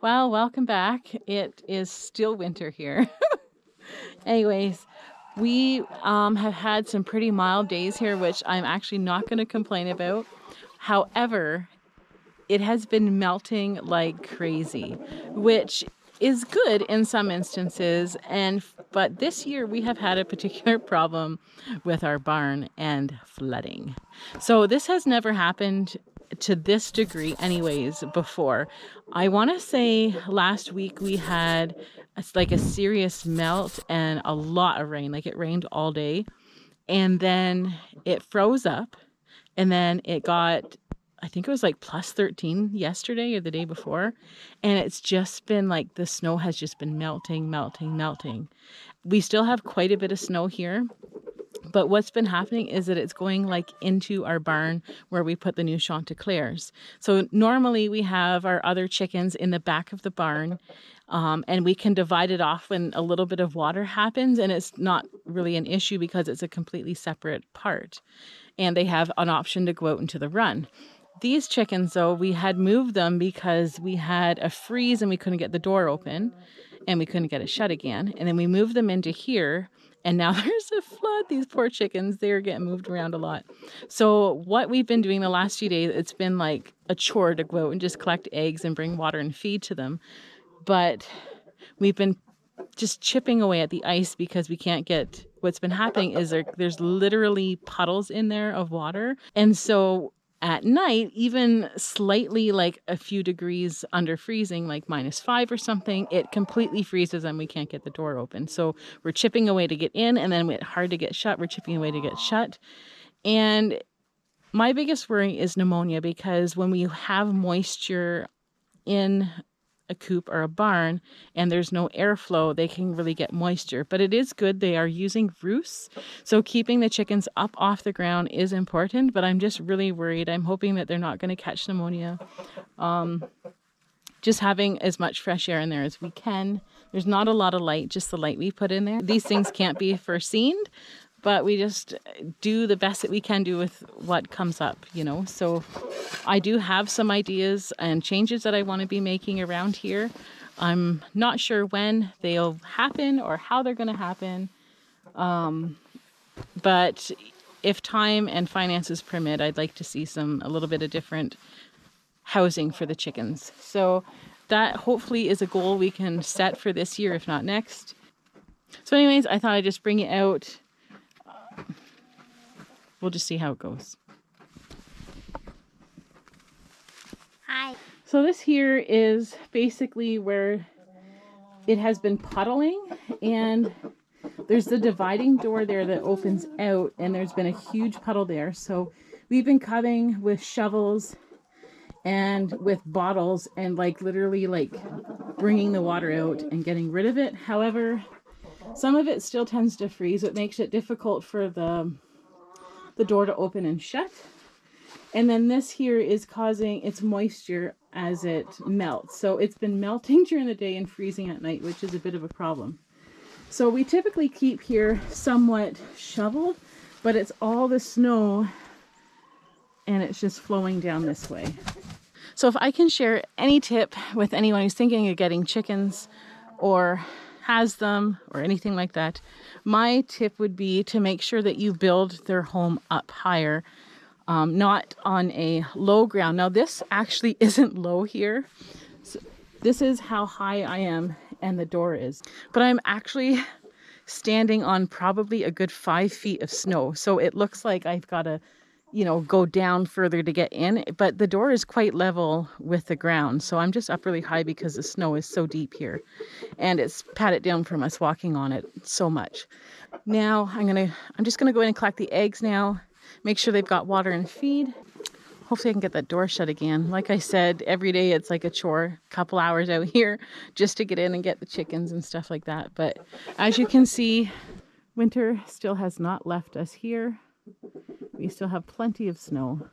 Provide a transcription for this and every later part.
Well, welcome back. It is still winter here. Anyways, we have had some pretty mild days here, which I'm actually not going to complain about. However, it has been melting like crazy, which is good in some instances. But this year we have had a particular problem with our barn and flooding. So this has never happened to this degree anyways before. I want to say last week we had like a serious melt and a lot of rain. Like it rained all day and then it froze up and then it got, I think it was like plus 13 yesterday or the day before. And it's just been like the snow has just been melting, melting, melting. We still have quite a bit of snow here. But what's been happening is that it's going like into our barn where we put the new Chanticleers. So normally we have our other chickens in the back of the barn and we can divide it off when a little bit of water happens, and it's not really an issue because it's a completely separate part. And they have an option to go out into the run. These chickens, though, we had moved them because we had a freeze and we couldn't get the door open and we couldn't get it shut again. And then we moved them into here. And now there's a flood. These poor chickens, they're getting moved around a lot. So what we've been doing the last few days, it's been like a chore to go out and just collect eggs and bring water and feed to them. But we've been just chipping away at the ice because we can't get, what's been happening is there's literally puddles in there of water. And so at night, even slightly like a few degrees under freezing, like -5 or something, it completely freezes and we can't get the door open. So we're chipping away to get in, and then it's hard to get shut. We're chipping away to get shut. And my biggest worry is pneumonia, because when we have moisture in a coop or a barn and there's no airflow, they can really get moisture. But it is good they are using roosts, so keeping the chickens up off the ground is important. But I'm just really worried. I'm hoping that they're not going to catch pneumonia. Just having as much fresh air in there as we can. There's not a lot of light, just the light we put in there. These things can't be foreseen, but we just do the best that we can do with what comes up, you know. So I do have some ideas and changes that I want to be making around here. I'm not sure when they'll happen or how they're going to happen. But if time and finances permit, I'd like to see a little bit of different housing for the chickens. So that hopefully is a goal we can set for this year, if not next. So anyways, I thought I'd just bring it out. We'll just see how it goes. Hi. So this here is basically where it has been puddling, and there's the dividing door there that opens out, and there's been a huge puddle there. So we've been cutting with shovels and with bottles and like literally like bringing the water out and getting rid of it. However, some of it still tends to freeze. It makes it difficult for the door to open and shut. And then this here is causing its moisture as it melts. So it's been melting during the day and freezing at night, which is a bit of a problem. So we typically keep here somewhat shoveled, but it's all the snow and it's just flowing down this way. So if I can share any tip with anyone who's thinking of getting chickens or has them or anything like that, my tip would be to make sure that you build their home up higher, not on a low ground. Now this actually isn't low here. So this is how high I am and the door is, but I'm actually standing on probably a good 5 feet of snow. So it looks like I've got to, go down further to get in, but the door is quite level with the ground. So I'm just up really high because the snow is so deep here and it's patted down from us walking on it so much. Now I'm just going to go in and collect the eggs now, make sure they've got water and feed. Hopefully I can get that door shut again. Like I said, every day it's like a chore, a couple hours out here just to get in and get the chickens and stuff like that. But as you can see, winter still has not left us here. We still have plenty of snow.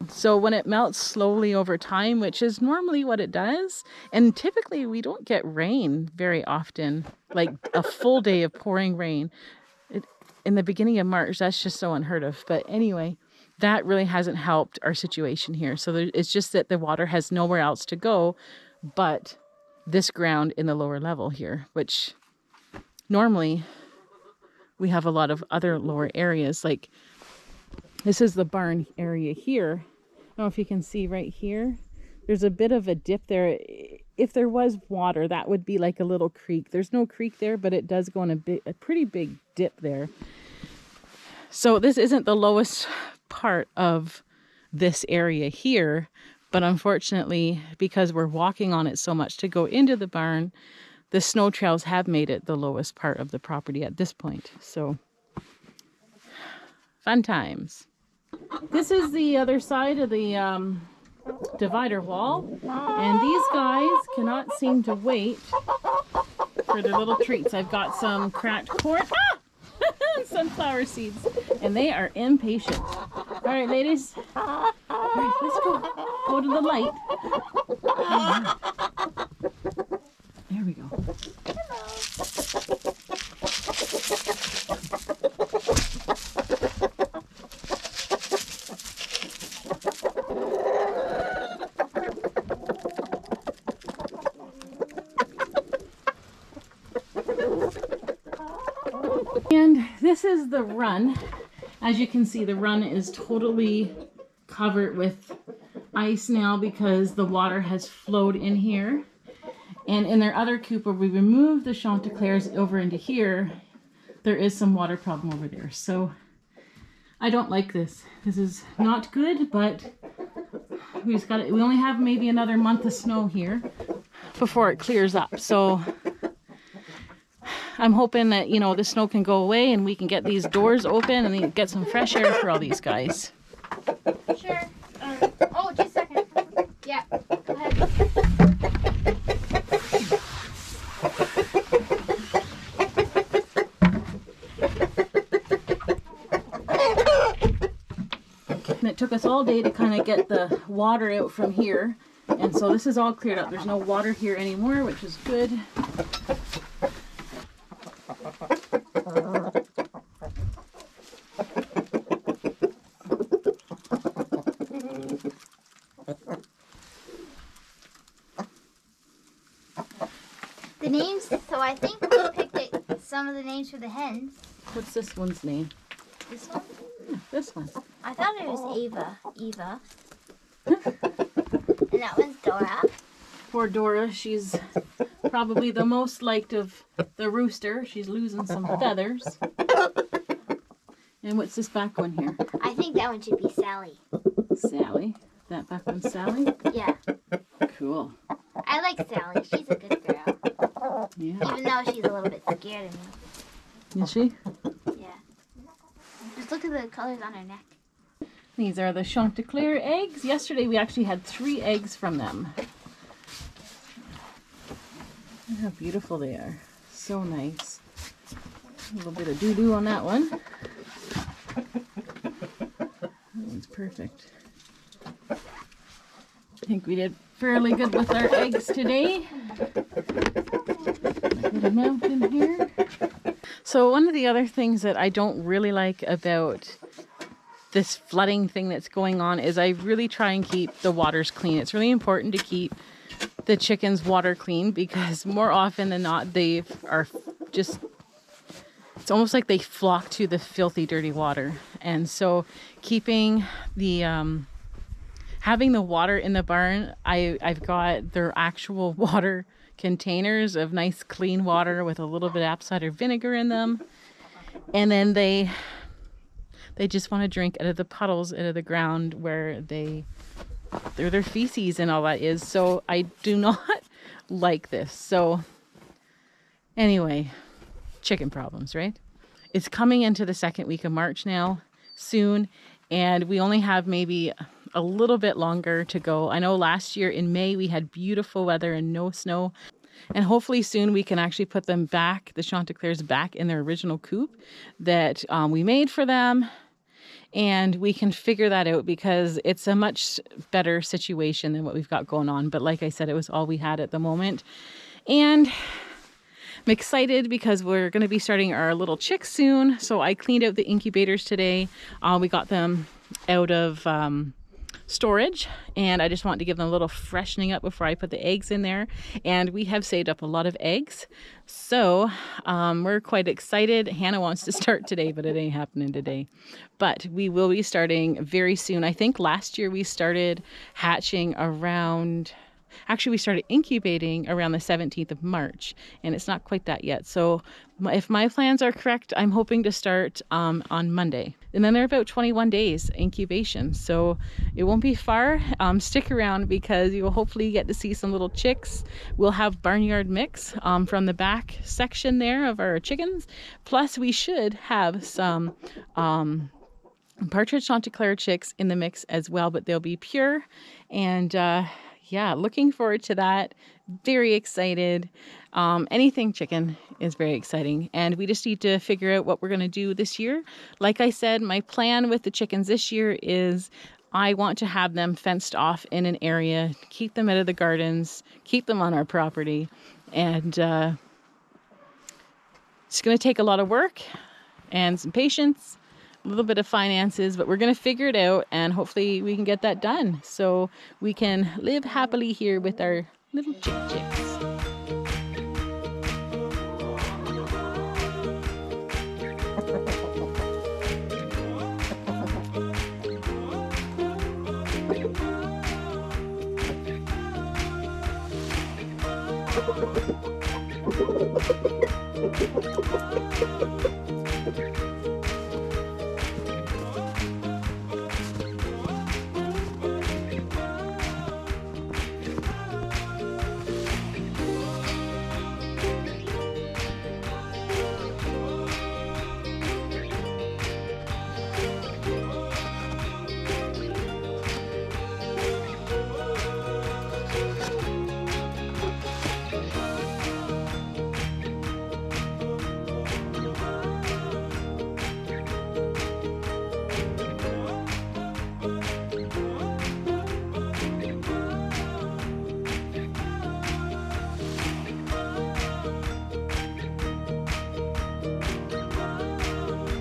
So when it melts slowly over time, which is normally what it does, and typically we don't get rain very often, like a full day of pouring rain. In the beginning of March, that's just so unheard of. But anyway, that really hasn't helped our situation here. So it's just that the water has nowhere else to go but this ground in the lower level here, which normally we have a lot of other lower areas. Like this is the barn area here. I don't know if you can see right here. There's a bit of a dip there. If there was water, that would be like a little creek. There's no creek there, but it does go on a pretty big dip there. So this isn't the lowest part of this area here, but unfortunately, because we're walking on it so much to go into the barn, the snow trails have made it the lowest part of the property at this point. So fun times. This is the other side of the divider wall, and these guys cannot seem to wait for their little treats. I've got some cracked corn, sunflower seeds, and they are impatient. All right, ladies. All right, let's go to the light. There we go. And this is the run. As you can see, the run is totally covered with ice now because the water has flowed in here. And in their other coop where we removed the Chanticleers over into here, there is some water problem over there. So I don't like this. This is not good, but we only have maybe another month of snow here before it clears up. So I'm hoping that, you know, the snow can go away and we can get these doors open and get some fresh air for all these guys. Sure. Oh, just a second. Yeah, go ahead. And it took us all day to kind of get the water out from here. And so this is all cleared up. There's no water here anymore, which is good. The names, so I think we picked some of the names for the hens. What's this one's name? This one? Yeah, this one. I thought it was Eva. And that one's Dora. Poor Dora, she's probably the most liked of the rooster. She's losing some feathers. And what's this back one here? I think that one should be Sally. Sally. That back one's Sally? Yeah. Cool. I like Sally. She's a good girl. Yeah. Even though she's a little bit scared of me. Is she? Yeah. Just look at the colors on her neck. These are the Chanticleer eggs. Yesterday we actually had 3 eggs from them. Look how beautiful they are. So nice. A little bit of doo-doo on that one. That one's perfect. I think we did fairly good with our eggs today. A bit of milk in here. So one of the other things that I don't really like about this flooding thing that's going on is I really try and keep the waters clean. It's really important to keep the chickens' water clean because more often than not they are just, it's almost like they flock to the filthy, dirty water. And so keeping the having the water in the barn, I've got their actual water containers of nice clean water with a little bit of apple cider vinegar in them. And then they just want to drink out of the puddles out of the ground where their feces and all that is. So I do not like this. So anyway, chicken problems, right? It's coming into the second week of March now, soon. And we only have maybe a little bit longer to go. I know last year in May we had beautiful weather and no snow. And hopefully soon we can actually put them back, the Chanticleers back in their original coop that we made for them. And we can figure that out because it's a much better situation than what we've got going on. But like I said, it was all we had at the moment. And I'm excited because we're going to be starting our little chicks soon. So I cleaned out the incubators today. We got them out of storage, and I just want to give them a little freshening up before I put the eggs in there. And we have saved up a lot of eggs, so we're quite excited. Hannah wants to start today, but it ain't happening today. But we will be starting very soon. I think last year we started hatching around... Actually, we started incubating around the 17th of March, and it's not quite that yet. So if my plans are correct, I'm hoping to start on Monday. And then they're about 21 days incubation, so it won't be far. Stick around because you will hopefully get to see some little chicks. We'll have barnyard mix from the back section there of our chickens. Plus, we should have some partridge chanticleer chicks in the mix as well, but they'll be pure. And yeah, looking forward to that. Very excited. Anything chicken is very exciting. And we just need to figure out what we're going to do this year. Like I said, my plan with the chickens this year is I want to have them fenced off in an area, keep them out of the gardens, keep them on our property. And it's going to take a lot of work and some patience, a little bit of finances, but we're going to figure it out, and hopefully we can get that done so we can live happily here with our little chicks.